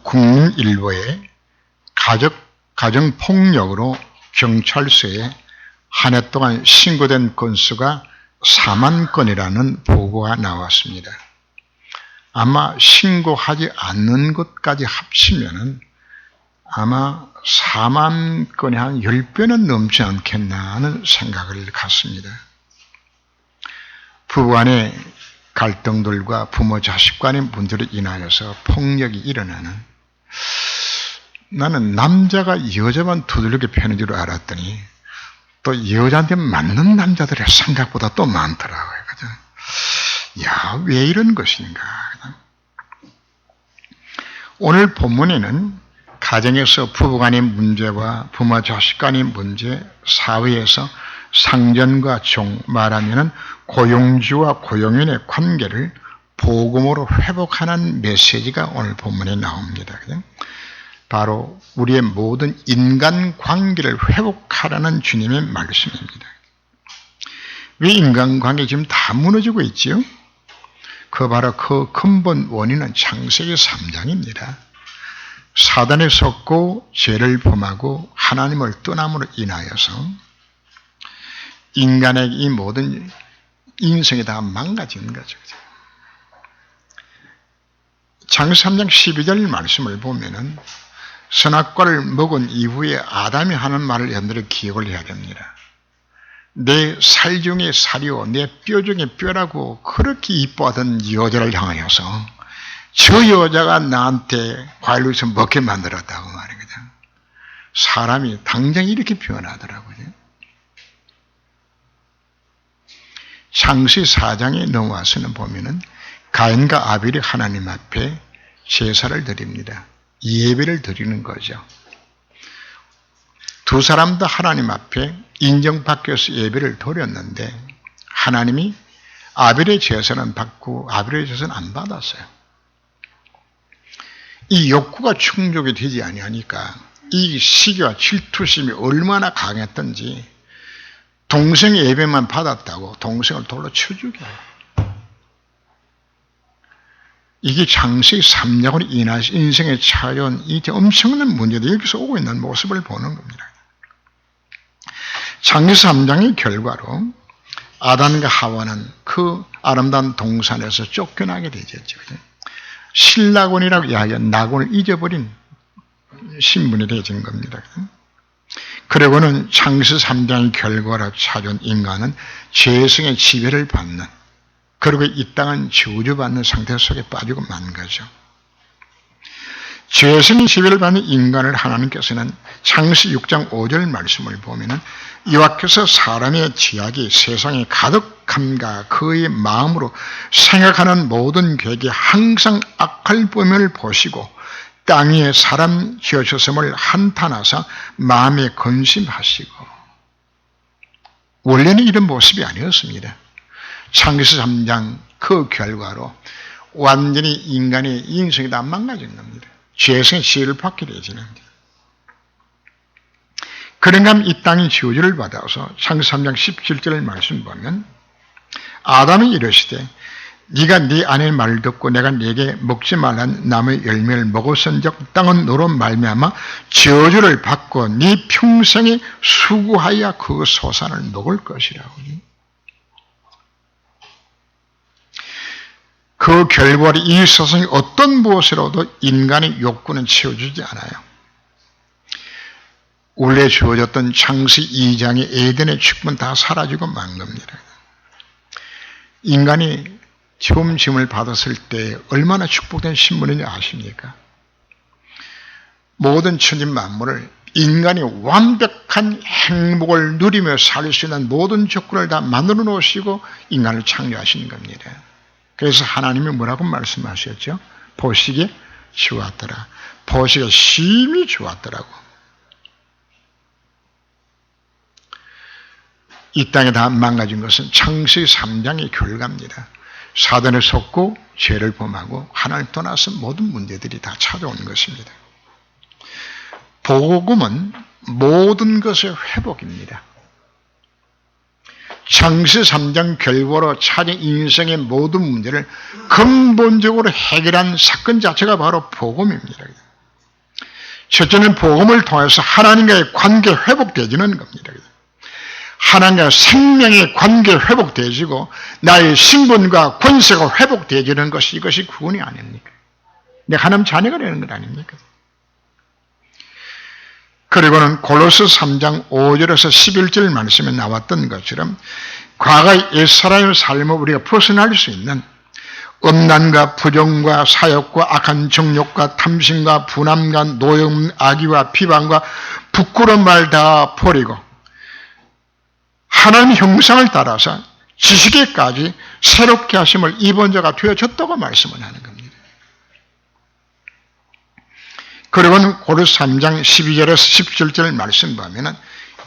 국민일보에 가정폭력으로 경찰서에 한 해 동안 신고된 건수가 4만 건이라는 보고가 나왔습니다. 아마 신고하지 않는 것까지 합치면은 아마 4만 건이 한 10배는 넘지 않겠나 하는 생각을 갖습니다. 부부간의 갈등들과 부모 자식 간의 문제로 인하여서 폭력이 일어나는, 나는 남자가 여자만 두들겨 패는 줄 알았더니 또 여자한테 맞는 남자들이 생각보다 또 많더라고요. 그죠? 야, 왜 이런 것인가. 오늘 본문에는 가정에서 부부간의 문제와 부모 자식 간의 문제, 사회에서 상전과 종, 말하면은 고용주와 고용인의 관계를 복음으로 회복하는 메시지가 오늘 본문에 나옵니다. 그죠? 바로 우리의 모든 인간관계를 회복하라는 주님의 말씀입니다. 왜 인간관계 지금 다 무너지고 있지요? 바로 그 근본 원인은 창세기 3장입니다. 사단에 속고 죄를 범하고 하나님을 떠남으로 인하여서 인간의 이 모든 인생이 다 망가진 거죠. 창세기 3장 12절 말씀을 보면은 선악과를 먹은 이후에 아담이 하는 말을 여러분들이 기억을 해야 됩니다. 내 살 중에 살이요 내 뼈 중에 뼈라고 그렇게 이뻐하던 여자를 향하여서 저 여자가 나한테 과일로 해서 먹게 만들었다고 말이거든요. 사람이 당장 이렇게 변하더라고요. 창세기 4장에 넘어와서는 보면은 가인과 아벨이 하나님 앞에 제사를 드립니다. 예배를 드리는 거죠. 두 사람 다 하나님 앞에 인정받기 위해서 예배를 드렸는데 하나님이 아벨의 제사는 받고 아벨의 제사는 안 받았어요. 이 욕구가 충족이 되지 아니하니까 이 시기와 질투심이 얼마나 강했던지 동생의 예배만 받았다고 동생을 돌로 쳐 죽여요. 이게 창세기 3장으로 인해서 인생에 찾아온 이 엄청난 문제들이 여기서 오고 있는 모습을 보는 겁니다. 창세기 3장의 결과로 아담과 하와는 그 아름다운 동산에서 쫓겨나게 되겠죠. 신라곤이라고 이야기한 낙원을 잊어버린 신분이 되어진 겁니다. 그리고는 창세기 3장의 결과로 찾아온 인간은 죄성의 지배를 받는, 그리고 이 땅은 저주받는 상태 속에 빠지고 만 거죠. 죄성의 지배를 받는 인간을 하나님께서는 창세기 6장 5절 말씀을 보면은 여호와께서 사람의 지약이 세상에 가득함과 그의 마음으로 생각하는 모든 계획에 항상 악할 범을 보시고 땅 위에 사람 지으셨음을 한탄하사 마음에 근심하시고. 원래는 이런 모습이 아니었습니다. 창세기 3장 그 결과로 완전히 인간의 인생이 다 망가진 겁니다. 죄성의 지혜를 받게 되지는. 그런가 하면 이 땅이 저주를 받아서 창세기 3장 17절 말씀 보면 아담이 이르시되 네가 네 아내의 말을 듣고 내가 네게 먹지 말란 나무의 열매를 먹었은즉 땅은 너로 말미암아 저주를 받고 네 평생에 수고하여 그 소산을 먹을 것이라고. 그 결과로 이 세상의 어떤 무엇으로도 인간의 욕구는 채워주지 않아요. 원래 주어졌던 창세기 2장의 에덴의 축복은 다 사라지고 만 겁니다. 인간이 처음 짐을 받았을 때 얼마나 축복된 신분인지 아십니까? 모든 천지 만물을 인간이 완벽한 행복을 누리며 살 수 있는 모든 조건을 다 만들어 놓으시고 인간을 창조하시는 겁니다. 그래서 하나님이 뭐라고 말씀하셨죠? 보시기에 좋았더라. 보시기에 심히 좋았더라고. 이 땅에 다 망가진 것은 창세기 3장의 결과입니다. 사단에 속고 죄를 범하고 하나님을 떠나서 모든 문제들이 다 찾아온 것입니다. 복음은 모든 것의 회복입니다. 창세기 3장 결과로 찾은 인생의 모든 문제를 근본적으로 해결한 사건 자체가 바로 복음입니다. 첫째는 복음을 통해서 하나님과의 관계 회복되어지는 겁니다. 하나님과 생명의 관계 회복되어지고 나의 신분과 권세가 회복되어지는 것이 이것이 구원이 아닙니까? 내가 하나님 자녀가 되는 것 아닙니까? 그리고는 골로새 3장 5절에서 11절 말씀에 나왔던 것처럼 과거의 옛사람의 삶을 우리가 벗어날 수 있는 음란과 부정과 사욕과 악한 정욕과 탐심과 분함과 노염, 악의와 비방과 부끄러운 말 다 버리고 하나님의 형상을 따라서 지식에까지 새롭게 하심을 입은 자가 되어졌다고 말씀을 하는 겁니다. 그리고는 고린도서 3장 12절에서 17절 말씀 보면은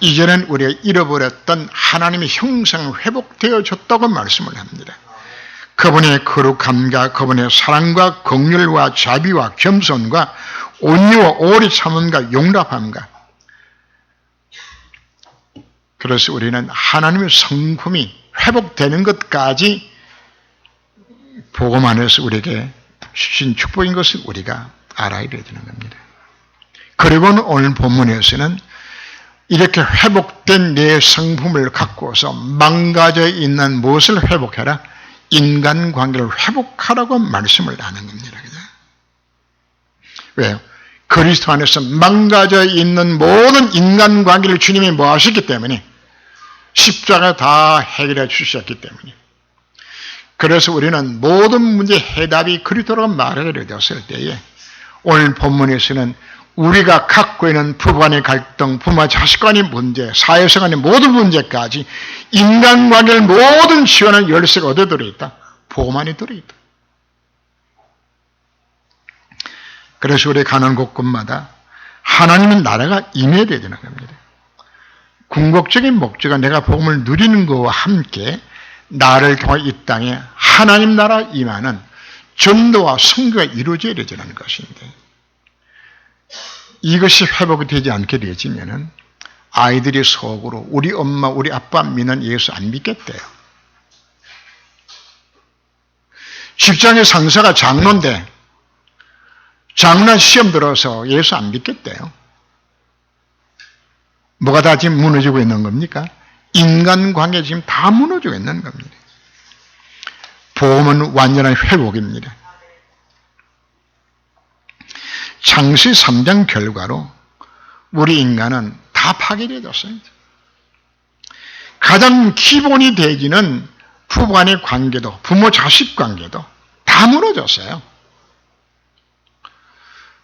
이전엔 우리가 잃어버렸던 하나님의 형상이 회복되어졌다고 말씀을 합니다. 그분의 거룩함과 그분의 사랑과 긍휼과 자비와 겸손과 온유와 오래 참음과 용납함과 그래서 우리는 하나님의 성품이 회복되는 것까지 복음 안에서 우리에게 주신 축복인 것을 우리가 알아야 되는 겁니다. 그리고는 오늘 본문에서는 이렇게 회복된 내 성품을 갖고서 망가져 있는 무엇을 회복해라? 인간관계를 회복하라고 말씀을 하는 겁니다. 왜요? 그리스도 안에서 망가져 있는 모든 인간관계를 주님이 뭐 하셨기 때문에 십자가 다 해결해 주셨기 때문에 그래서 우리는 모든 문제의 해답이 그리스도라고 말하게 되었을 때에 오늘 본문에서는 우리가 갖고 있는 부부간의 갈등, 부모와 자식 간의 문제, 사회에서 간의 모든 문제까지 인간관계를 모든 지원하는 열쇠가 어디에 들어있다? 복음 안에 들어있다. 그래서 우리 가는 곳곳마다 하나님의 나라가 임해야 되는 겁니다. 궁극적인 목적은 내가 복음을 누리는 것과 함께 나를 통해 이 땅에 하나님 나라 임하는 전도와 선교가 이루어져야 되는 것인데 이것이 회복이 되지 않게 되어지면은 아이들이 속으로 우리 엄마, 우리 아빠 믿는 예수 안 믿겠대요. 직장의 상사가 장로인데 장로 시험 들어서 예수 안 믿겠대요. 뭐가 다 지금 무너지고 있는 겁니까? 인간관계 지금 다 무너지고 있는 겁니다. 복음은 완전한 회복입니다. 창세기 3장 결과로 우리 인간은 다 파괴되어졌어요. 가장 기본이 되기는 부부 간의 관계도 부모 자식 관계도 다 무너졌어요.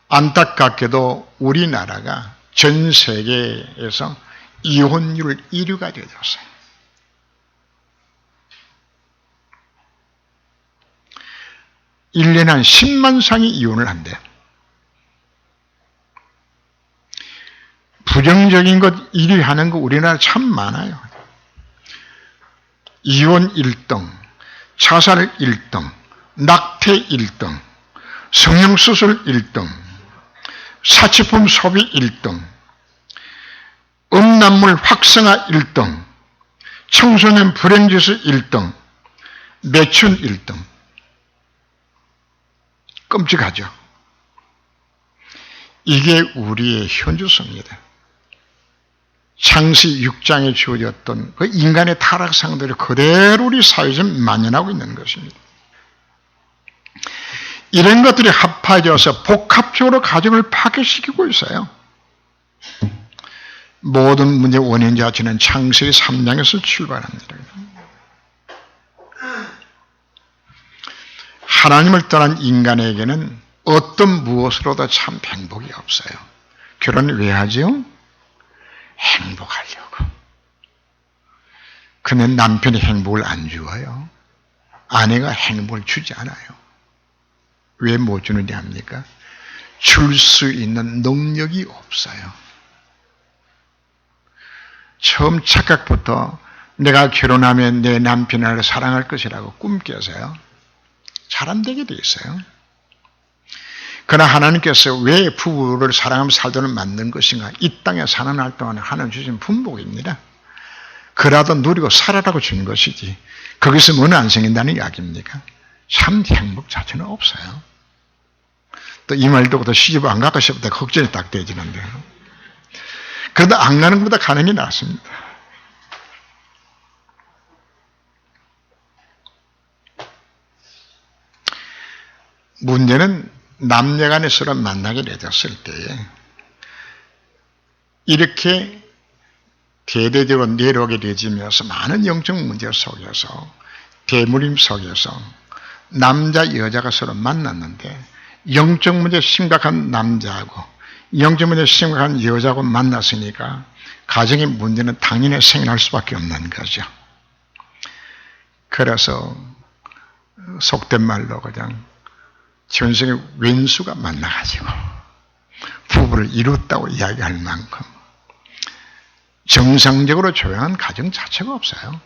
안타깝게도 우리나라가 전 세계에서 이혼율 1위가 되어졌어요. 일 년에 한 10만 쌍이 이혼을 한대요. 부정적인 것 1위 하는 거 우리나라 참 많아요. 이혼 1등, 자살 1등, 낙태 1등, 성형수술 1등, 사치품 소비 1등, 음란물 확성화 1등, 청소년 불행지수 1등, 매춘 1등. 끔찍하죠. 이게 우리의 현주소입니다. 창세기 6장에 주어졌던 그 인간의 타락상들이 그대로 우리 사회에 만연하고 있는 것입니다. 이런 것들이 합해져서 복합적으로 가정을 파괴시키고 있어요. 모든 문제의 원인 자체는 창세기 3장에서 출발합니다. 하나님을 떠난 인간에게는 어떤 무엇으로도 참 행복이 없어요. 결혼을 왜 하죠? 행복하려고. 그러면 남편이 행복을 안 주어요. 아내가 행복을 주지 않아요. 왜 못 주는지 압니까? 줄 수 있는 능력이 없어요. 처음 착각부터 내가 결혼하면 내 남편을 사랑할 것이라고 꿈꿔서요. 잘 안 되게 돼 있어요. 그러나 하나님께서 왜 부부를 사랑하며 살도록 만든 것인가? 이 땅에 사는 날 동안 하나님 주신 분복입니다. 그라도 누리고 살아라고 준 것이지 거기서 뭐는 안 생긴다는 이야기입니까? 참 행복 자체는 없어요. 또 이 말 듣고 또 시집 안 갈까 싶을 때 걱정이 딱 되지는데. 그러다 안 가는 것보다 가는 게 낫습니다. 문제는 남녀간에 서로 만나게 되었을 때에 이렇게 대대적으로 내려오게 되지면서 많은 영적 문제 속에서 대물림 속에서 남자 여자가 서로 만났는데 영적 문제 심각한 남자하고 영적 문제 심각한 여자하고 만났으니까 가정의 문제는 당연히 생겨날 수밖에 없는 거죠. 그래서 속된 말로 그냥 전생에 왼수가 만나가지고 부부를 이뤘다고 이야기할 만큼 정상적으로 조용한 가정 자체가 없어요.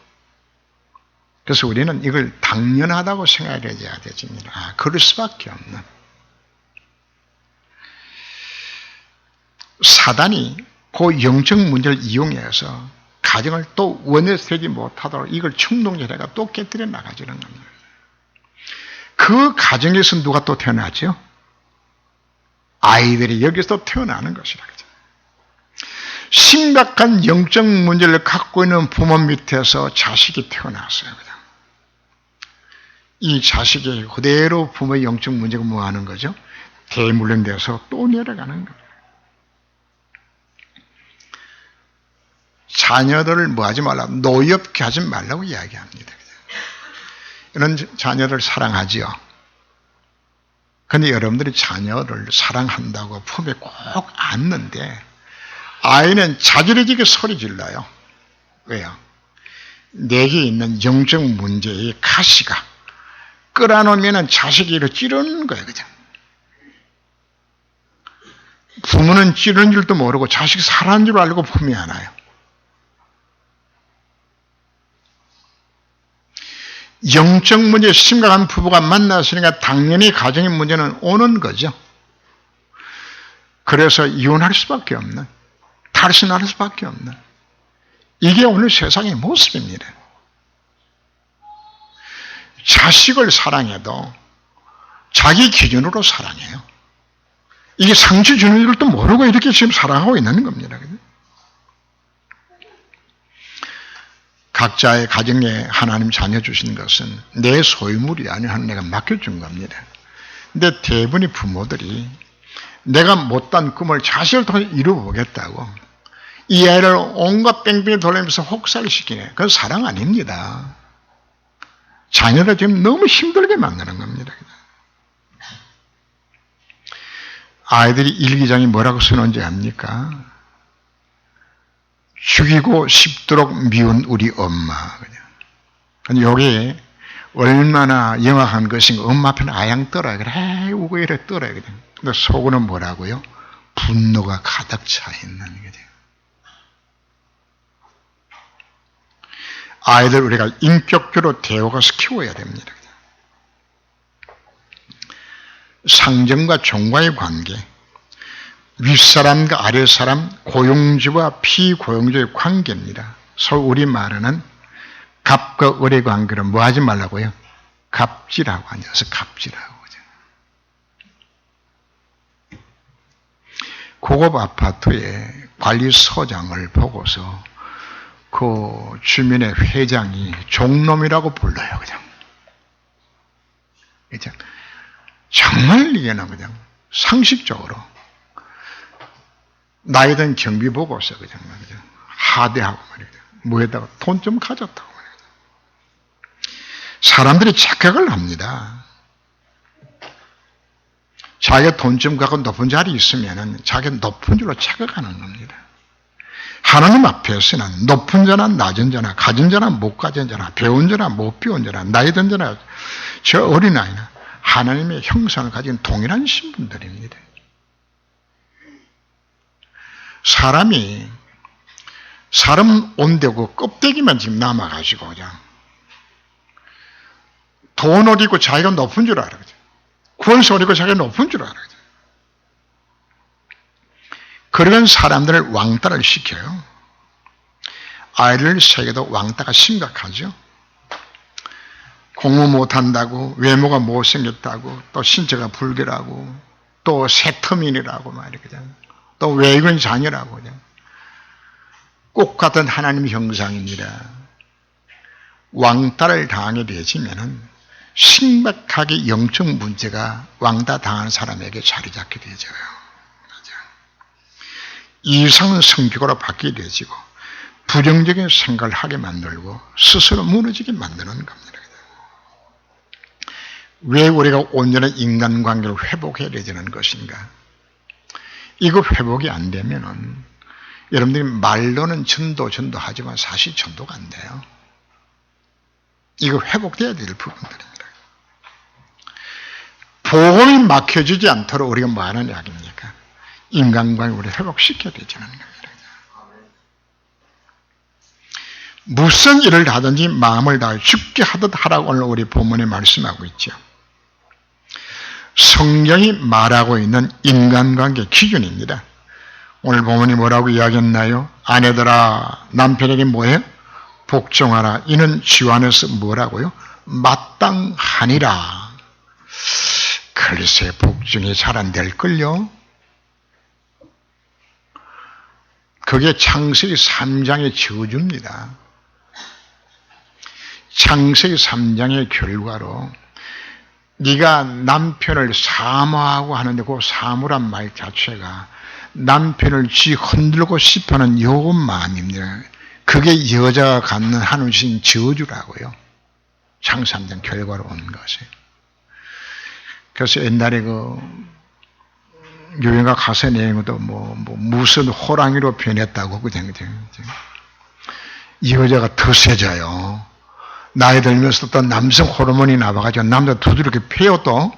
그래서 우리는 이걸 당연하다고 생각해야 되집니다. 그럴 수밖에 없는. 사단이 그 영적 문제를 이용해서 가정을 또 원해되지 못하도록 이걸 충동질해가 또 깨뜨려 나가지는 겁니다. 그 가정에서 누가 또 태어나죠? 아이들이 여기서 태어나는 것이라. 심각한 영적 문제를 갖고 있는 부모 밑에서 자식이 태어났어요. 이 자식이 그대로 부모의 영적 문제가 뭐 하는 거죠? 대물림돼서 또 내려가는 거예요. 자녀들을 뭐 하지 말라고, 노엽게 하지 말라고 이야기합니다. 이런 자녀를 사랑하지요. 근데 여러분들이 자녀를 사랑한다고 품에 꼭 안는데 아이는 자지러지게 소리 질러요. 왜요? 내게 있는 영적 문제의 가시가 끌어놓으면 자식이 이렇게 찌르는 거예요. 그죠? 부모는 찌르는 줄도 모르고 자식이 살아난 줄 알고 품이 안 와요. 영적 문제 심각한 부부가 만났으니까 당연히 가정의 문제는 오는 거죠. 그래서 이혼할 수밖에 없는, 탈선할 수밖에 없는, 이게 오늘 세상의 모습입니다. 자식을 사랑해도 자기 기준으로 사랑해요. 이게 상처 주는 줄도 모르고 이렇게 지금 사랑하고 있는 겁니다. 각자의 가정에 하나님 자녀 주신 것은 내 소유물이 아니라 내가 맡겨준 겁니다. 근데 대부분의 부모들이 내가 못한 꿈을 자식을 통해 이루어보겠다고 이 아이를 온갖 뺑뺑이 돌리면서 혹사시키네. 그건 사랑 아닙니다. 자녀를 지금 너무 힘들게 만드는 겁니다. 아이들이 일기장에 뭐라고 쓰는지 압니까? 죽이고 싶도록 미운 우리 엄마. 근데 여기에 얼마나 영악한 것인가. 엄마 앞에는 아양 떨어요. 그래, 우고 이래 떨어요. 근데 속으로는 뭐라고요? 분노가 가득 차 있는 거죠. 아이들 우리가 인격적으로 대화가서 키워야 됩니다. 상정과 종과의 관계, 윗사람과 아랫사람, 고용주와 피고용주의 관계입니다. 소위 우리 말하는 갑과 을의 관계를 뭐 하지 말라고요? 갑질하고 앉아서 갑질하고. 고급 아파트의 관리소장을 보고서 그 주민의 회장이 종놈이라고 불러요. 그냥 정말 이게는 그냥 상식적으로 나이 든 경비 보고서 그냥 하대하고 말이야. 뭐에다가 돈 좀 가졌다고 말이야. 사람들이 착각을 합니다. 자기가 돈 좀 갖고 높은 자리에 있으면은 자기가 높은 줄로 착각하는 겁니다. 하나님 앞에서는 높은 자나 낮은 자나 가진 자나 못 가진 자나 배운 자나 못 배운 자나 나이 든 자나 저 어린아이나 하나님의 형상을 가진 동일한 신분들입니다. 사람은 온되고 껍데기만 지금 남아가지고 그냥 돈을 잃고 자기가 높은 줄 알아. 권세를 잃고 자기가 높은 줄 알아. 그런 사람들을 왕따를 시켜요. 아이를 세계도 왕따가 심각하죠. 공부 못한다고 외모가 못생겼다고 또 신체가 불결하고 또 세터민이라고 말이거든요. 또 외국인 자녀라고 그냥 꼭 같은 하나님 형상입니다. 왕따를 당하게 되지면은 심각하게 영적 문제가 왕따 당한 사람에게 자리 잡게 되죠. 이상은 성격으로 바뀌게 되지고 부정적인 생각을 하게 만들고 스스로 무너지게 만드는 겁니다. 왜 우리가 온전한 인간관계를 회복해야 되는 것인가? 이거 회복이 안 되면은 여러분들이 말로는 전도하지만 사실 전도가 안 돼요. 이거 회복돼야 될 부분들입니다. 복음이 막혀지지 않도록 우리가 뭐 하는 이야기입니까? 인간관계 우리 회복시켜야 되지는 겁니다. 무슨 일을 하든지 마음을 다해 죽게 하듯 하라고 오늘 우리 본문에 말씀하고 있죠. 성경이 말하고 있는 인간관계 기준입니다. 오늘 본문이 뭐라고 이야기했나요? 아내들아 남편에게 뭐예요? 복종하라. 이는 주 안에서 뭐라고요? 마땅하니라. 글쎄 복종이 잘 안 될걸요? 그게 창세기 3장의 저주입니다. 창세기 3장의 결과로 네가 남편을 사모하고 하는데 그 사모란 말 자체가 남편을 쥐 흔들고 싶어하는 요 마음입니다. 그게 여자가 갖는 하나님 저주라고요. 창세기 3장 결과로 온 것이. 그래서 옛날에 유행가 가사 내용도 무슨 호랑이로 변했다고 그냥 이 여자가 더 세져요. 나이 들면서 또 남성 호르몬이 나와가지고 남자 두드럽게 패요 또.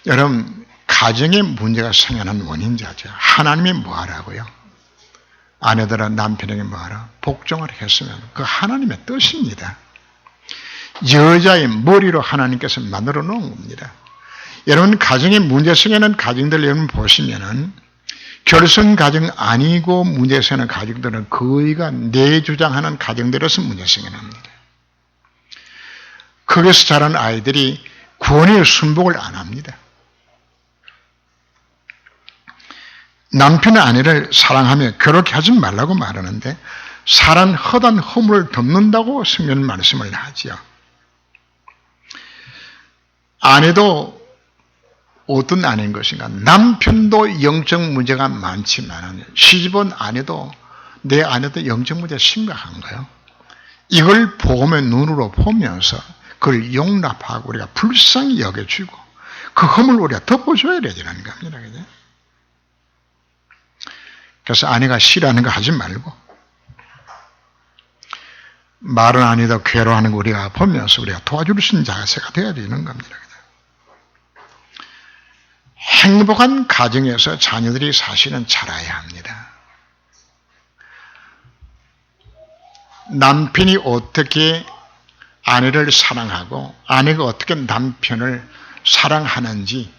여러분 가정에 문제가 생겨난 원인이 자죠. 하나님이 뭐하라고요? 아내들아 남편에게 뭐하라? 복종을 했으면 그 하나님의 뜻입니다. 여자의 머리로 하나님께서 만들어 놓은 겁니다. 여러분 가정에 문제 생기는 가정들 여러분 보시면은 결손 가정 아니고 문제 생기는 가정들은 거의가 내주장하는 가정들에서 문제 생겨납니다. 거기서 자란 아이들이 구원의 순복을 안 합니다. 남편 아내를 사랑하며 그렇게 하지 말라고 말하는데 사랑 허단 허물을 덮는다고 성경은 말씀을 하지요. 아내도 어떤 아내인 것인가? 남편도 영적 문제가 많지만 시집온 아내도 내 아내도 영적 문제가 심각한 거예요. 이걸 복음의 눈으로 보면서 그걸 용납하고 우리가 불쌍히 여겨주고 그 흠을 우리가 덮어줘야 되는 겁니다. 그죠? 그래서 아내가 싫어하는 거 하지 말고 말은 아니다 괴로워하는 거 우리가 보면서 우리가 도와줄 수 있는 자세가 되어야 되는 겁니다. 행복한 가정에서 자녀들이 사실은 자라야 합니다. 남편이 어떻게 아내를 사랑하고 아내가 어떻게 남편을 사랑하는지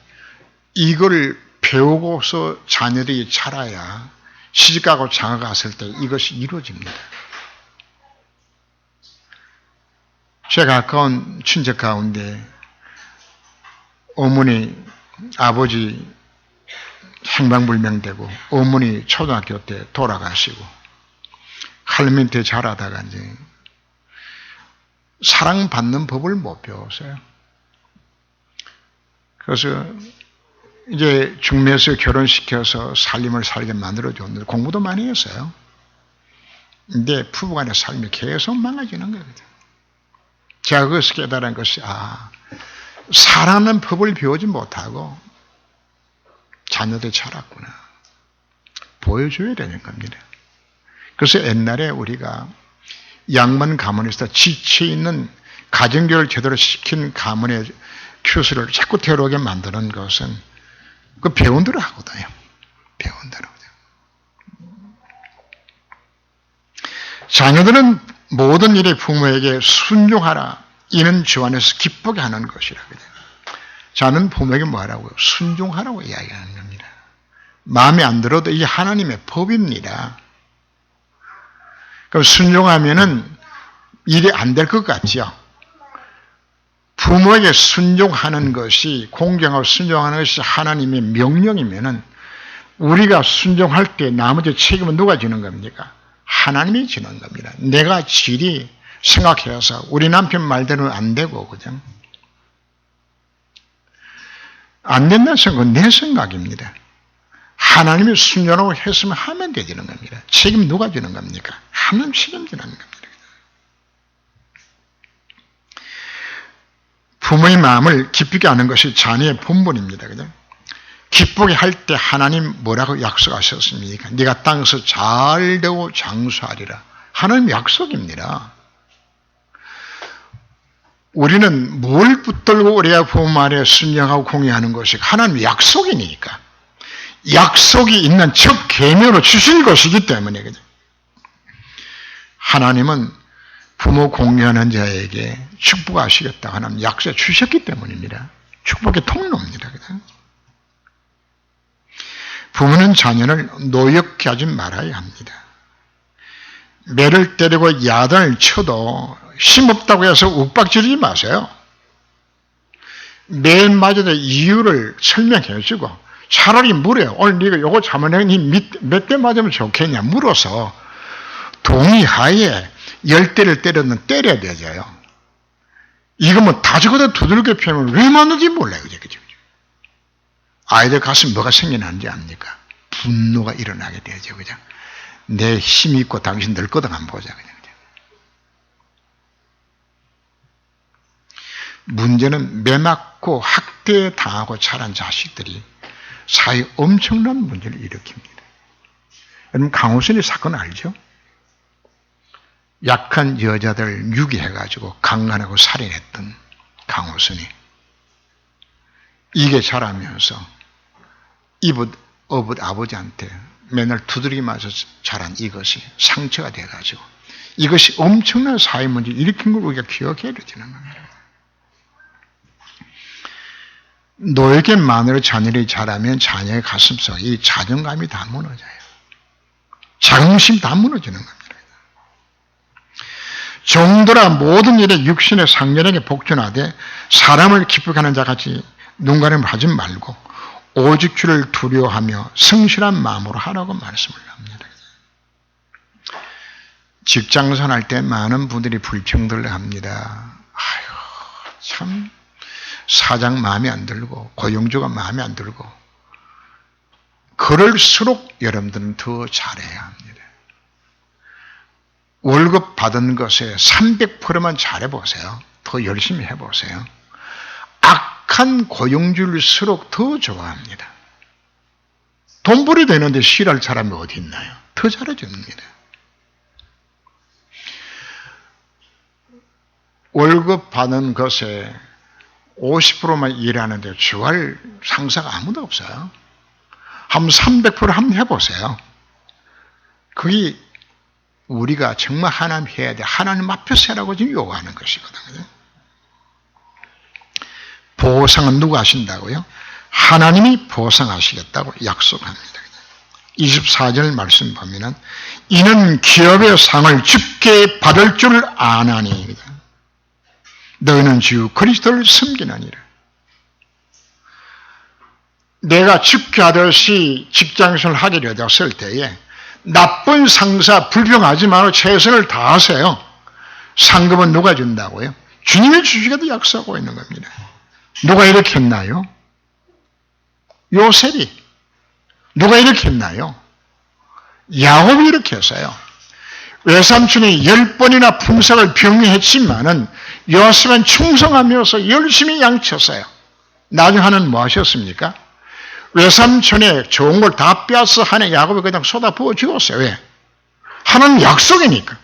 이걸 배우고서 자녀들이 자라야 시집가고 장가갔을 때 이것이 이루어집니다. 제가 가까운 친척 가운데 어머니 아버지 행방불명되고 어머니 초등학교 때 돌아가시고 할머니한테 자라다가 이제 사랑받는 법을 못 배웠어요. 그래서 이제 중매에서 결혼시켜서 살림을 살게 만들어줬는데 공부도 많이 했어요. 근데 부부간의 삶이 계속 망가지는 거거든요. 제가 그것을 깨달은 것이 사랑하는 법을 배우지 못하고 자녀들 자랐구나. 보여줘야 되는 겁니다. 그래서 옛날에 우리가 양만 가문에서 지쳐있는 가정교육을 제대로 시킨 가문의 교수를 자꾸 데려오게 만드는 것은 그 배운 대로 하거든요. 배운 대로. 자녀들은 모든 일에 부모에게 순종하라. 이는 주 안에서 기쁘게 하는 것이라거든요. 저는 부모에게 뭐하라고요? 순종하라고 이야기하는 겁니다. 마음에 안 들어도 이게 하나님의 법입니다. 그럼 순종하면은 일이 안 될 것 같죠? 부모에게 순종하는 것이, 공경하고 순종하는 것이 하나님의 명령이면은 우리가 순종할 때 나머지 책임은 누가 지는 겁니까? 하나님이 지는 겁니다. 내가 질이 생각해서 우리 남편 말대로는 안 되고, 그죠? 안 된다는 생각은 내 생각입니다. 하나님이 순종하고 했으면 하면 되지는 겁니다. 책임 누가 지는 겁니까? 하나님 책임지는 겁니다. 부모의 마음을 기쁘게 하는 것이 자녀의 본분입니다. 그죠? 기쁘게 할 때 하나님 뭐라고 약속하셨습니까? 네가 땅에서 잘 되고 장수하리라. 하나님 약속입니다. 우리는 뭘 붙들고 우리가 부모 말에 순종하고 공의하는 것이 하나님 약속이니까. 약속이 있는 첫 계명으로 주신 것이기 때문에. 그죠? 하나님은 부모 공경하는 자에게 축복하시겠다 하나님 약속해 주셨기 때문입니다. 축복의 통로입니다. 그죠? 부모는 자녀를 노엽게 하지 말아야 합니다. 매를 때리고 야단을 쳐도 힘없다고 해서 욱박지르지 마세요. 매 맞아도 이유를 설명해 주고, 차라리 물어요. 오늘 네가 요거 잘못해 몇 대 맞으면 좋겠냐 물어서 동의하에 10대를 때려도 때려야 되죠. 이거 뭐 다 죽어도 두들겨 패면 왜 맞는지 몰라요. 그죠? 아이들 가슴에 뭐가 생겨나는지 압니까? 분노가 일어나게 되죠. 그죠? 내 힘이 있고 당신 늙거든 한번 보자. 그죠? 문제는 매 맞고 학대당하고 자란 자식들이 사회에 엄청난 문제를 일으킵니다. 여러분 강호순이 사건 알죠? 약한 여자들 유기해가지고 강간하고 살인했던 강호순이 이게 자라면서 이붓 아버지한테 맨날 두드리기 맞아서 자란 이것이 상처가 돼가지고 이것이 엄청난 사회 문제를 일으킨 걸 우리가 기억해야 되는 겁니다. 노예계 마누라 자녀를 자라면 자녀의 가슴속에 이 자존감이 다 무너져요. 자긍심이 다 무너지는 겁니다. 종들아 모든 일에 육신의 상전에게 복종하되 사람을 기쁘게 하는 자같이 눈가림을 하지 말고 오직 주를 두려워하며 성실한 마음으로 하라고 말씀을 합니다. 직장생활 할 때 많은 분들이 불평들을 합니다. 아유, 참 사장 마음에 안 들고 고용주가 마음에 안 들고 그럴수록 여러분들은 더 잘해야 합니다. 월급 받은 것에 300%만 잘해보세요. 더 열심히 해보세요. 악한 고용주일수록 더 좋아합니다. 돈벌이 되는데 싫어할 사람이 어디 있나요? 더 잘해줍니다. 월급 받는 것에 50%만 일하는데 좋아할 상사가 아무도 없어요. 한번 300% 한번 해보세요. 그게 우리가 정말 하나님 해야 돼. 하나님 앞에서 해라고 지금 요구하는 것이거든요. 보상은 누가 하신다고요? 하나님이 보상하시겠다고 약속합니다. 24절 말씀 보면은 이는 기업의 상을 주께 받을 줄 아나니 너희는 주 그리스도를 섬기느니라. 내가 주께 하듯이 직장생활을 하게 되었을 때에 나쁜 상사 불평하지 말고 최선을 다하세요. 상급은 누가 준다고요? 주님이 주시겠다 약속하고 있는 겁니다. 누가 이렇게 했나요? 요셉이. 누가 이렇게 했나요? 야곱이 이렇게 했어요. 외삼촌이 10번이나 품삯을 병행했지만은 요셉은 충성하면서 열심히 양쳤어요. 나중에 하나는 뭐 하셨습니까? 외삼촌의 좋은 걸 다 빼앗아 하는 야곱이 그냥 쏟아 부어 주었어요. 왜? 하나님 약속이니까.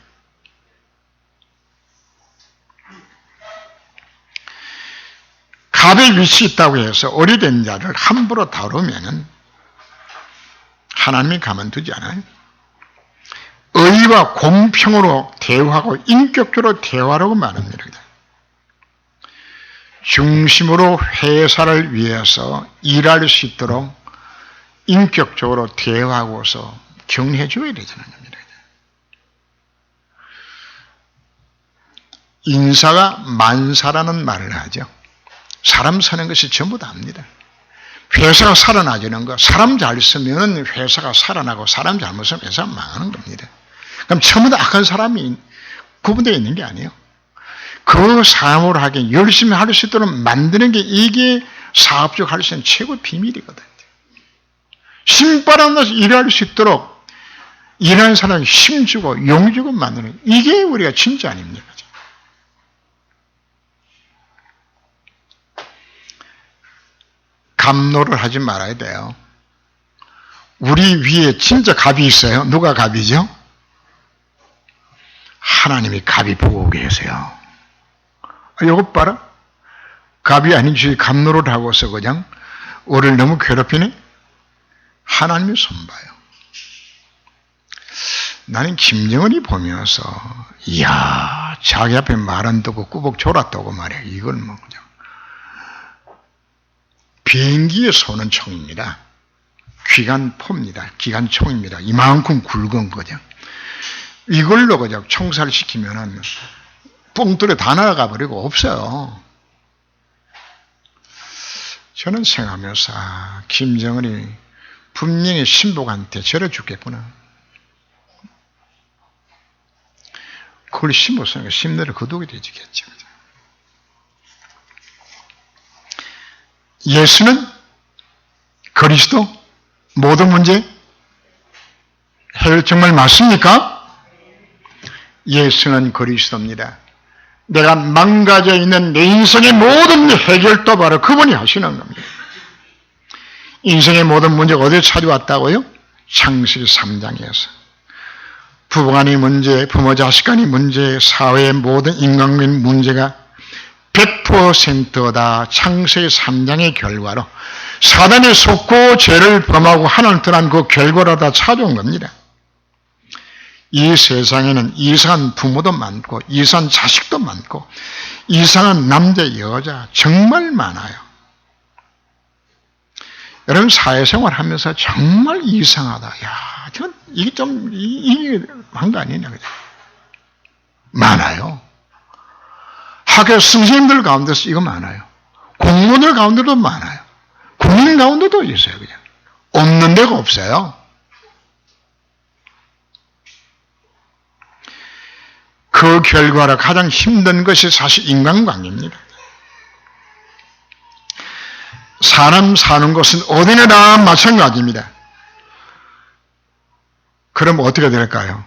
갑의 위치 있다고 해서 어리된 자를 함부로 다루면은 하나님이 가만두지 않아요. 의와 공평으로 대우하고 인격적으로 대화라고 말합니다. 중심으로 회사를 위해서 일할 수 있도록 인격적으로 대화하고서 격려해 줘야 되는 겁니다. 인사가 만사라는 말을 하죠. 사람 사는 것이 전부 다입니다. 회사가 살아나지는 거, 사람 잘 쓰면 회사가 살아나고 사람 잘못 쓰면 회사가 망하는 겁니다. 그럼 처음부터 악한 사람이 구분되어 있는 게 아니에요. 그 사람으로 하긴 열심히 할 수 있도록 만드는 게 이게 사업적 할 수 있는 최고 비밀이거든요. 신바람 나서 일할 수 있도록 일하는 사람이 힘주고 용주고 만드는 이게 우리가 진짜 아닙니까? 갑노를 하지 말아야 돼요. 우리 위에 진짜 갑이 있어요. 누가 갑이죠? 하나님이 갑이 보고 계세요. 이것 봐라. 갑이 아닌 주의 갑노를 하고서 그냥 우리를 너무 괴롭히네? 하나님이 손봐요. 나는 김정은이 보면서 이야 자기 앞에 말 안 듣고 꾸벅 졸았다고 말이야. 이걸 뭐 그냥 비행기에 쏘는 총입니다. 기관포입니다. 기관총입니다. 이만큼 굵은 그냥 이걸로 그냥 총살시키면은 뽕돌에 다 날아가 버리고 없어요. 저는 생각하면서 김정은이 분명히 신복한테 절해 죽겠구나. 그걸 심었으니까 심내를 거두게 되지겠죠. 예수는 그리스도 모든 문제 해결 정말 맞습니까? 예수는 그리스도입니다. 내가 망가져 있는 내 인생의 모든 해결도 바로 그분이 하시는 겁니다. 인생의 모든 문제가 어디에 찾아왔다고요? 창세기 3장에서. 부부간의 문제, 부모 자식 간의 문제, 사회의 모든 인간의 문제가 100%다 창세기 3장의 결과로 사단에 속고 죄를 범하고 하나님을 떠난 그 결과로 다 찾아온 겁니다. 이 세상에는 이상한 부모도 많고 이상한 자식도 많고 이상한 남자 여자 정말 많아요. 여러분 사회생활 하면서 정말 이상하다. 야, 이게 좀 이게 한 거 아니냐 그죠? 많아요. 학교 선생님들 가운데서 이거 많아요. 공무원들 가운데도 많아요. 국민 가운데도 있어요. 그냥 없는 데가 없어요. 그 결과로 가장 힘든 것이 사실 인간관계입니다. 사람 사는 것은 어디나 다 마찬가지입니다. 그럼 어떻게 될까요?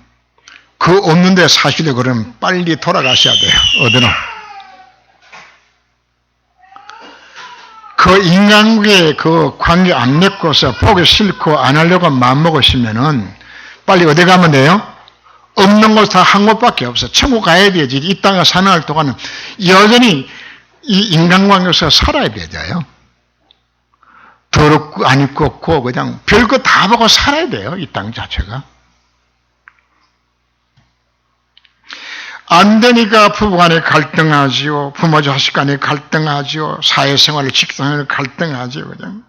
그 없는 데 사시려 그러면 빨리 돌아가셔야 돼요. 어디나. 그 인간관계에 그 관계 안 맺고서 보기 싫고 안 하려고 마음먹으시면은 빨리 어디 가면 돼요? 없는 곳 다 한 곳밖에 없어. 천국 가야 되지. 이 땅에 사는 동안은 여전히 이 인간관계에서 살아야 되죠. 더럽고 안 입고 없고 그냥 별거 다 보고 살아야 돼요. 이 땅 자체가. 안 되니까 부부간에 갈등하지요. 부모 자식 간에 갈등하지요. 사회생활, 직장을 갈등하지요. 그냥.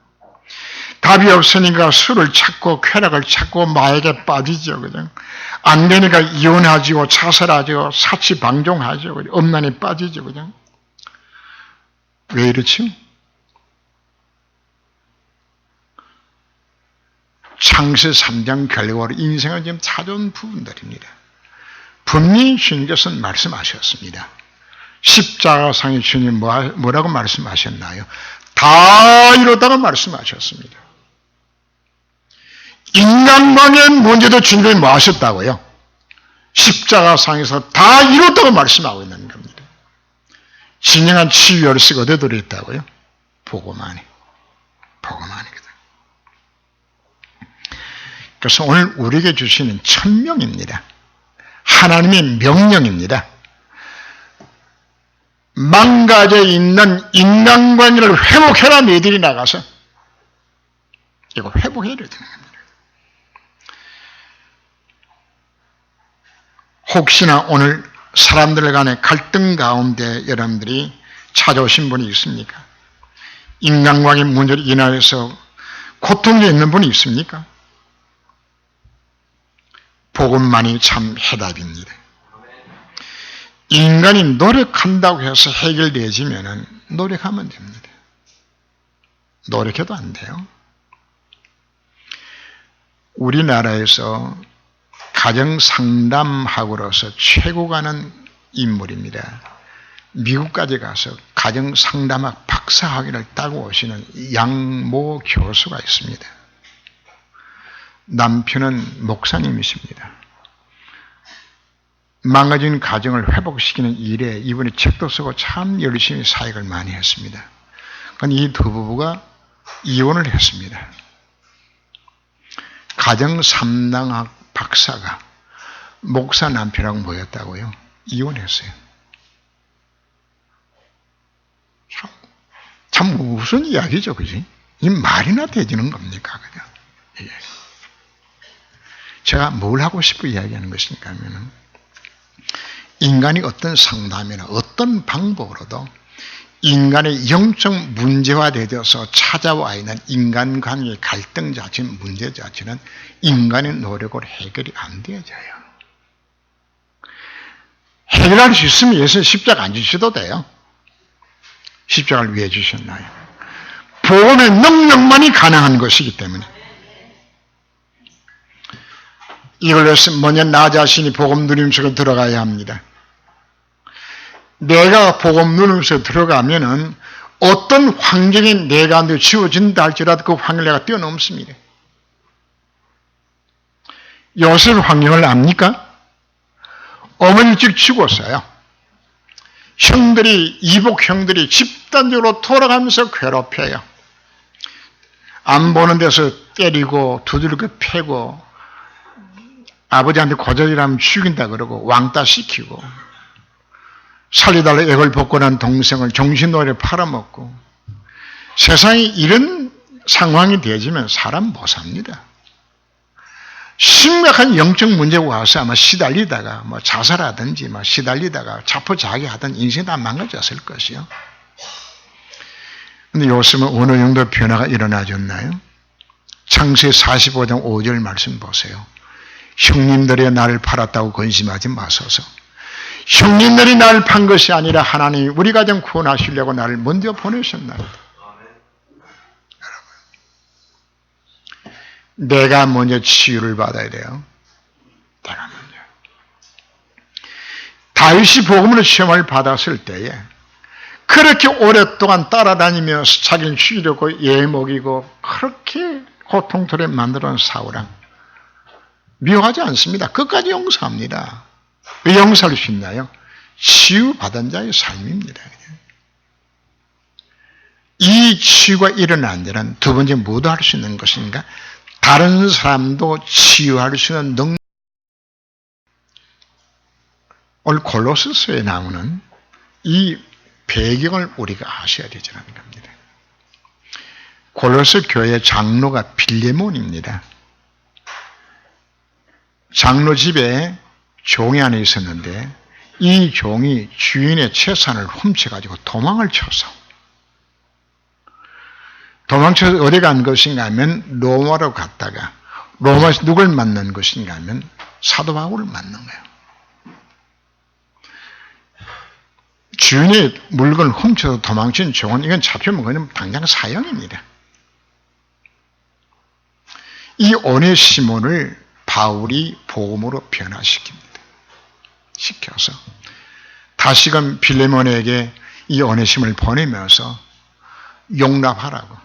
답이 없으니까 술을 찾고 쾌락을 찾고 마약에 빠지죠. 그냥. 안 되니까 이혼하지요. 자살하지요. 사치방종하지요. 엄난에 빠지죠. 그냥. 왜 이렇지? 창세기 3장 결과로 인생을 지금 찾아온 부분들입니다. 분명히 주님께서는 말씀하셨습니다. 십자가상의 주님 뭐라고 말씀하셨나요? 다 이뤘다고 말씀하셨습니다. 인간관계의 문제도 주님이 뭐 하셨다고요? 십자가상에서 다 이뤘다고 말씀하고 있는 겁니다. 진정한 치유 열쇠가 어디에 들어있다고요? 복음 안에. 복음 안이거든. 그래서 오늘 우리에게 주시는 천명입니다. 하나님의 명령입니다. 망가져 있는 인간관계를 회복해라 너희들이 나가서 이거 회복해야 되는 겁니다. 혹시나 오늘 사람들 간의 갈등 가운데 여러분들이 찾아오신 분이 있습니까? 인간관계 문제로 인하여서 고통이 있는 분이 있습니까? 복음만이 참 해답입니다. 인간이 노력한다고 해서 해결되지면은 노력하면 됩니다. 노력해도 안 돼요. 우리나라에서 가정상담학으로서 최고가는 인물입니다. 미국까지 가서 가정상담학 박사학위를 따고 오시는 양모 교수가 있습니다. 남편은 목사님이십니다. 망가진 가정을 회복시키는 일에 이분이 책도 쓰고 참 열심히 사역을 많이 했습니다. 그런데 이 두 부부가 이혼을 했습니다. 가정상담학 박사가 목사 남편하고 모였다고요? 이혼했어요. 참 무슨 이야기죠, 그지? 이 말이나 되지는 겁니까, 그냥? 예. 제가 뭘 하고 싶어 이야기하는 것입니까 하면은, 인간이 어떤 상담이나 어떤 방법으로도 인간의 영적 문제화되어서 찾아와 있는 인간관계의 갈등 자체, 문제 자체는 인간의 노력으로 해결이 안 되어져요. 해결할 수 있으면 예수님 십자가 안 주셔도 돼요. 십자가를 왜 주셨나요? 복음의 능력만이 가능한 것이기 때문에. 이걸 위해서 먼저 나 자신이 복음 누림 속에 들어가야 합니다. 내가 복음 누림 속에 들어가면은 어떤 환경이 내 가운데 지워진다 할지라도 그 환경을 내가 뛰어넘습니다. 요셉 환경을 압니까? 어머니 일찍 죽었어요. 형들이, 이복 형들이 집단적으로 돌아가면서 괴롭혀요. 안 보는 데서 때리고 두들겨 패고 아버지한테 고절이라면 죽인다 그러고 왕따 시키고 살리달라 액을 벗고 난 동생을 정신노예에 팔아먹고 세상이 이런 상황이 되어지면 사람 못 삽니다. 심각한 영적 문제가 와서 아마 시달리다가 자살하든지 시달리다가 자포자기하던 인생이 다 망가졌을 것이요. 근데 요즘은 어느 정도 변화가 일어나졌나요? 창세기 45장 5절 말씀 보세요. 형님들이 나를 팔았다고 근심하지 마소서. 형님들이 나를 판 것이 아니라 하나님이 우리 가정 구원하시려고 나를 먼저 보내셨나이다. 내가 먼저 치유를 받아야 돼요. 내가 먼저. 다윗이 복음으로 시험을 받았을 때에 그렇게 오랫동안 따라다니면서 자기를 죽이려고 예먹이고 그렇게 고통스럽게 만들어놓은 사울은 미워하지 않습니다. 끝까지 용서합니다. 왜 용서할 수 있나요? 치유받은 자의 삶입니다. 이 치유가 일어난 데는 두 번째 뭐도 할 수 있는 것인가? 다른 사람도 치유할 수 있는 능력. 오늘 골로새서에 나오는 이 배경을 우리가 아셔야 되자는 겁니다. 골로새 교회 장로가 빌레몬입니다. 장로 집에 종이 하나 있었는데 이 종이 주인의 재산을 훔쳐가지고 도망을 쳤어. 도망쳐서 어디 간 것인가 하면 로마로 갔다가 로마에서 누굴 만난 것인가 하면 사도 바울을 만난 거예요. 주인의 물건을 훔쳐서 도망친 종은 이건 잡히면 그냥 당장 사형입니다. 이 오네시몬을 바울이 복음으로 변화시킵니다. 시켜서 다시금 빌레몬에게 이 오네시몬을 보내면서 용납하라고.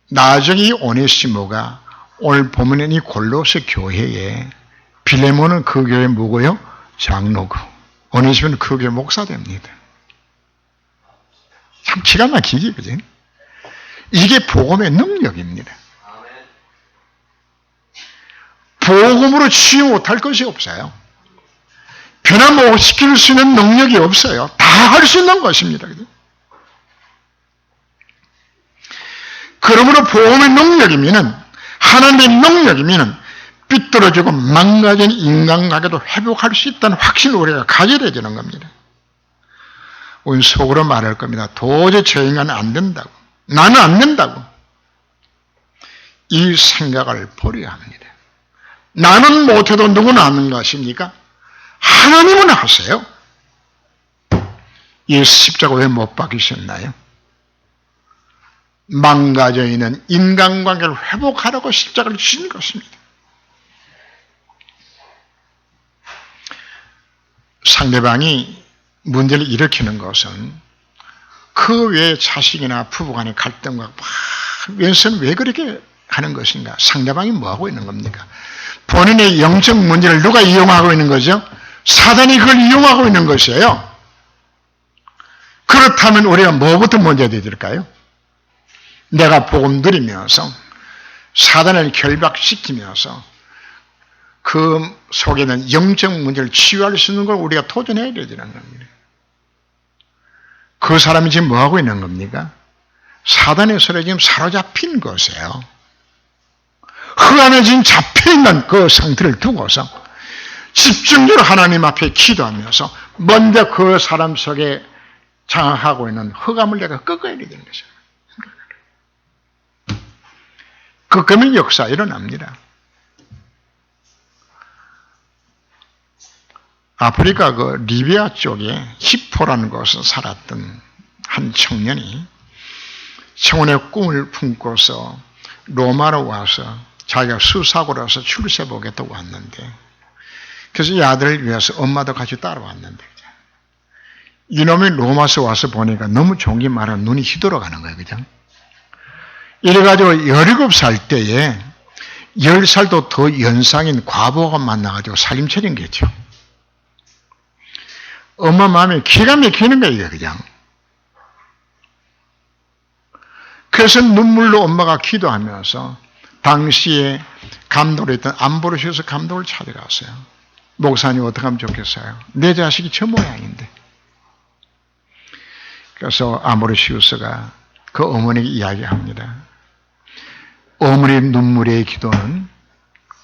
나중에 이 오네시모가 오늘 보면 이 골로새 교회에 빌레몬은 그 교회 뭐고요? 장로고 오네시모는 그 교회 목사 됩니다. 참 기가 막히지, 그지? 이게 복음의 능력입니다. 복음으로 치유 못할 것이 없어요. 변화 못 시킬 수 있는 능력이 없어요. 다 할 수 있는 것입니다. 그죠? 그러므로 복음의 능력이면은, 하나님의 능력이면은, 삐뚤어지고 망가진 인간관계도 회복할 수 있다는 확신을 우리가 가져야 되는 겁니다. 우리는 속으로 말할 겁니다. 도저히 저 인간은 안 된다고. 나는 안 된다고. 이 생각을 버려야 합니다. 나는 못해도 누구는 하는 것입니까? 하나님은 하세요. 예수 십자가 왜 못 박히셨나요? 망가져 있는 인간관계를 회복하라고 십자가를 주신 것입니다. 상대방이 문제를 일으키는 것은 그 외에 자식이나 부부간의 갈등과 왼손 왜 그렇게 하는 것인가? 상대방이 뭐하고 있는 겁니까? 본인의 영적 문제를 누가 이용하고 있는 거죠? 사단이 그걸 이용하고 있는 것이에요. 그렇다면 우리가 뭐부터 먼저 해야 될까요? 내가 복음 드리면서 사단을 결박시키면서 그 속에 있는 영적 문제를 치유할 수 있는 걸 우리가 도전해야 되는 겁니다. 그 사람이 지금 뭐하고 있는 겁니까? 사단의 손에 지금 사로잡힌 것이에요. 흑암에 지금 잡혀있는 그 상태를 두고서 집중적으로 하나님 앞에 기도하면서 먼저 그 사람 속에 장악하고 있는 흑암을 내가 꺾어야 되는 것이에요. 꺾으면 역사 일어납니다. 아프리카 그 리비아 쪽에 히포라는 곳에서 살았던 한 청년이 청혼의 꿈을 품고서 로마로 와서 자기가 수사고로 와서 출세 보겠다고 왔는데, 그래서 이 아들을 위해서 엄마도 같이 따라왔는데, 이놈이 로마서 와서 보니까 너무 좋은 게 말하면 눈이 휘돌아가는 거예요. 그죠? 이래가지고 17살 때에 10살도 더 연상인 과부하가 만나가지고 살림차린 거죠. 엄마 마음이 기가 막히는 거예요, 그냥. 그래서 눈물로 엄마가 기도하면서 당시에 감독을 했던 암브로시우스 감독을 찾아갔어요. 목사님 어떻게 하면 좋겠어요? 내 자식이 저 모양인데. 그래서 암브로시우스가 그 어머니에게 이야기합니다. 어머니의 눈물의 기도는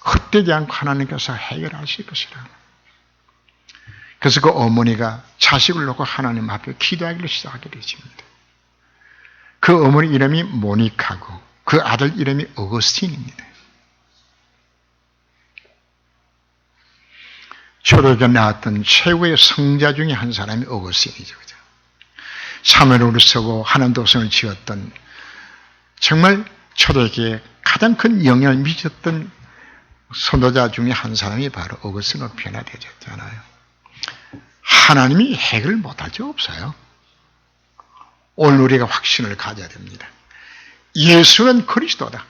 헛되지 않고 하나님께서 해결하실 것이라. 그래서 그 어머니가 자식을 놓고 하나님 앞에 기도하기를 시작하게 되십니다. 그 어머니 이름이 모니카고 그 아들 이름이 어거스틴입니다. 초대교회 나왔던 최고의 성자 중에 한 사람이 어거스틴이죠. 사면으로 서고 하나님 도성을 지었던 정말 초대교회에 가장 큰 영향을 미쳤던 선도자 중에 한 사람이 바로 어거스틴으로 변화되었잖아요. 하나님이 해결을 못할 적 없어요. 오늘 우리가 확신을 가져야 됩니다. 예수는 그리스도다.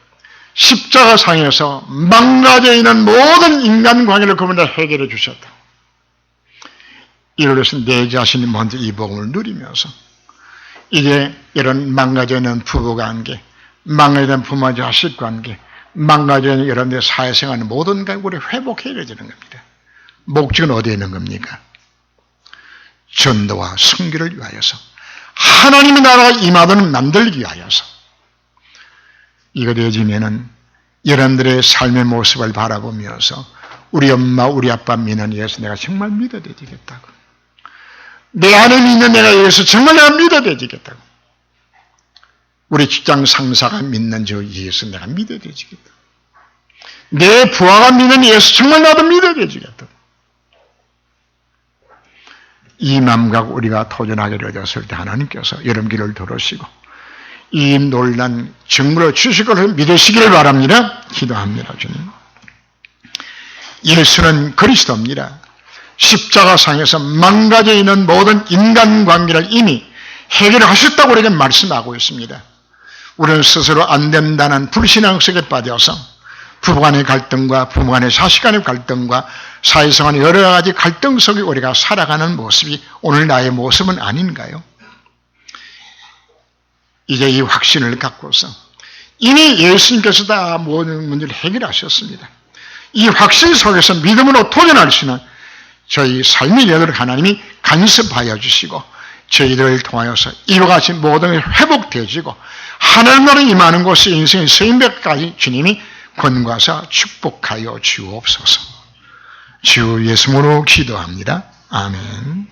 십자가상에서 망가져 있는 모든 인간관계를 그분이 해결해 주셨다. 이로써 내 자신이 먼저 이 복음을 누리면서 이제 이런 망가져 있는 부부관계, 망가져 있는 부모 자식 관계, 망가져 있는 여러분들의 사회생활 모든 관계를 회복해야 되는 겁니다. 목적은 어디에 있는 겁니까? 전도와 선교를 위하여서, 하나님의 나라가 임하도록 만들기 위하여서. 이거 되어지면은 여러분들의 삶의 모습을 바라보면서 우리 엄마, 우리 아빠 믿는 예수 내가 정말 믿어야되겠다고. 내 안에 믿는 내가 예수 정말 내가 믿어야되겠다고. 우리 직장 상사가 믿는 저 예수 내가 믿어야되겠다. 내 부하가 믿는 예수 정말 나도 믿어야되겠다. 이 마음 갖고 우리가 도전하게 되었을 때 하나님께서 여러분 길을 들으시고 이 놀란 증거를 주실 것을 믿으시기를 바랍니다. 기도합니다. 주님. 예수는 그리스도입니다. 십자가상에서 망가져 있는 모든 인간관계를 이미 해결하셨다고 우리에게 말씀하고 있습니다. 우리는 스스로 안 된다는 불신앙 속에 빠져서 부부간의 갈등과 부부간의 자식간의 갈등과 사회생활의 여러 가지 갈등 속에 우리가 살아가는 모습이 오늘 나의 모습은 아닌가요? 이제 이 확신을 갖고서 이미 예수님께서 다 모든 문제를 해결하셨습니다. 이 확신 속에서 믿음으로 도전할 수 있는 저희 삶의 여들을 하나님이 간섭하여 주시고 저희들을 통하여서 이와 같이 모든 게 회복되어지고 하나님 나라에 임하는 곳에 인생의 서인백까지 주님이 권과사 축복하여 주옵소서. 주 예수님으로 기도합니다. 아멘.